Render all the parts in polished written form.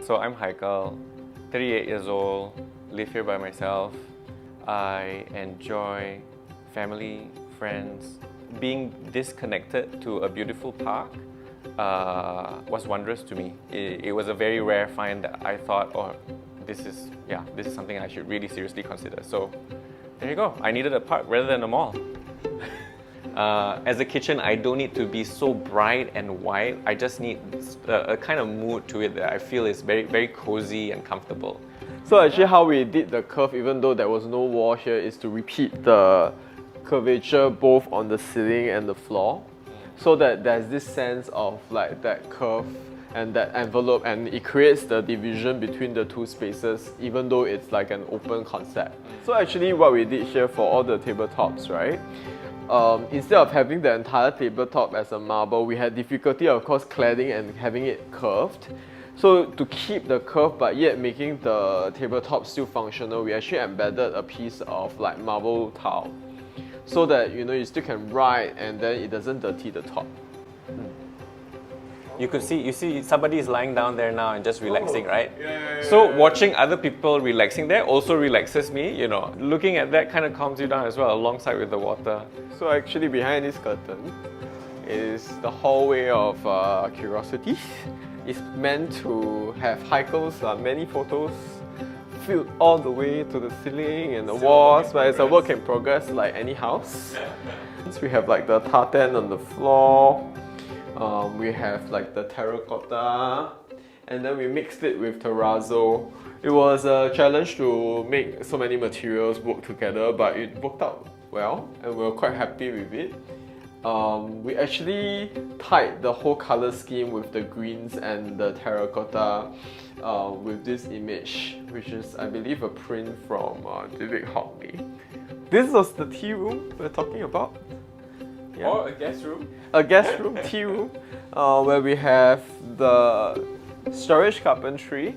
So I'm Haikal, 38 years old, live here by myself. I enjoy family, friends. Being disconnected to a beautiful park was wondrous to me. It was a very rare find that I thought, oh, this is something I should really seriously consider. So there you go. I needed a park rather than a mall. As a kitchen, I don't need to be so bright and white. I just need a kind of mood to it that I feel is very, very cozy and comfortable. So actually how we did the curve, even though there was no wall here, is to repeat the curvature both on the ceiling and the floor, so that there's this sense of like that curve and that envelope, and it creates the division between the two spaces, even though it's like an open concept. So actually what we did here for all the tabletops, right? Instead of having the entire tabletop as a marble, we had difficulty, of course, cladding and having it curved. So to keep the curve but yet making the tabletop still functional, we actually embedded a piece of like marble tile, so that you still can write and then it doesn't dirty the top. You see somebody is lying down there now and just relaxing, right? So watching other people relaxing there also relaxes me, Looking at that kind of calms you down as well, alongside with the water. So actually behind this curtain is the hallway of Curiosity. It's meant to have Haikal's many photos filled all the way to the ceiling and the walls, but it's a work in progress like any house. So we have like the tartan on the floor. We have like the terracotta, and then we mixed it with terrazzo. It was a challenge to make so many materials work together, but it worked out well and we were quite happy with it. We actually tied the whole color scheme with the greens and the terracotta with this image, which is, I believe, a print from David Hockney. This was the tea room we're talking about. Yeah. Or a guest room. A guest room, tea room, where we have the storage carpentry.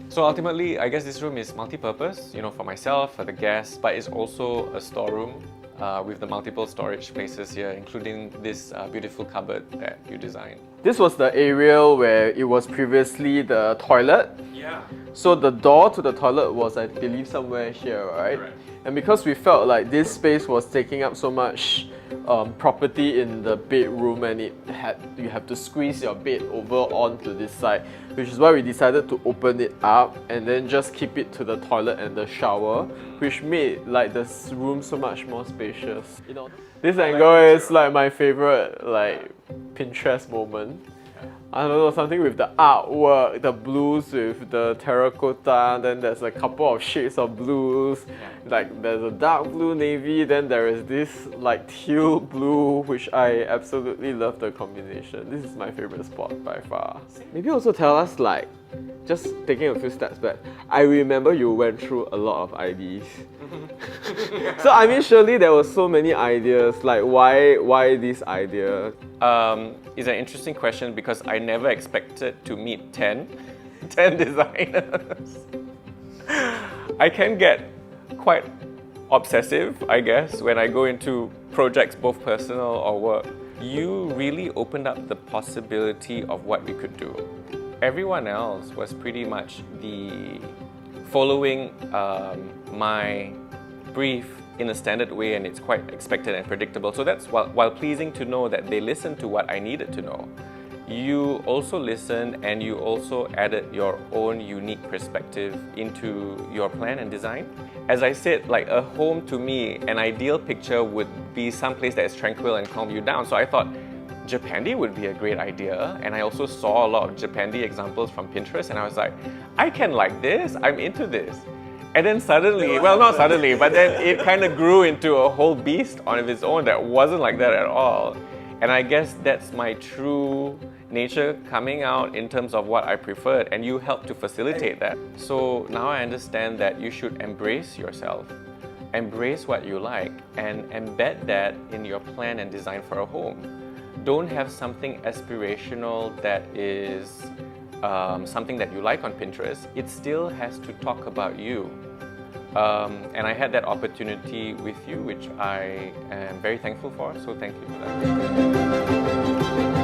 So ultimately, I guess this room is multi-purpose, for myself, for the guests, but it's also a storeroom with the multiple storage spaces here, including this beautiful cupboard that you designed. This was the area where it was previously the toilet. Yeah. So the door to the toilet was, I believe, somewhere here, right? Correct. And because we felt like this space was taking up so much property in the bedroom, and you have to squeeze your bed over onto this side, which is why we decided to open it up and then just keep it to the toilet and the shower, which made like this room so much more spacious. This angle is like my favorite like Pinterest moment. I don't know, something with the artwork, the blues with the terracotta, then there's a couple of shades of blues, like there's a dark blue navy, then there is this like teal blue, which I absolutely love the combination. This is my favorite spot by far. Maybe also tell us, like, just taking a few steps back, I remember you went through a lot of ideas. So I mean, surely there were so many ideas, like why this idea? It's an interesting question because I never expected to meet 10 designers. I can get quite obsessive, I guess, when I go into projects, both personal or work. You really opened up the possibility of what we could do. Everyone else was pretty much following my brief in a standard way, and it's quite expected and predictable. So that's while pleasing to know that they listened to what I needed to know. You also listened and you also added your own unique perspective into your plan and design. As I said, like a home to me, an ideal picture would be someplace that is tranquil and calm you down. So I thought Japandi would be a great idea, and I also saw a lot of Japandi examples from Pinterest, and I was like, I can like this, I'm into this. And then suddenly, well, not suddenly, but then it kind of grew into a whole beast on its own that wasn't like that at all. And I guess that's my true nature coming out in terms of what I preferred, and you helped to facilitate that. So now I understand that you should embrace yourself, embrace what you like, and embed that in your plan and design for a home. Don't have something aspirational that is something that you like on Pinterest. It still has to talk about you. And I had that opportunity with you, which I am very thankful for, so thank you for that.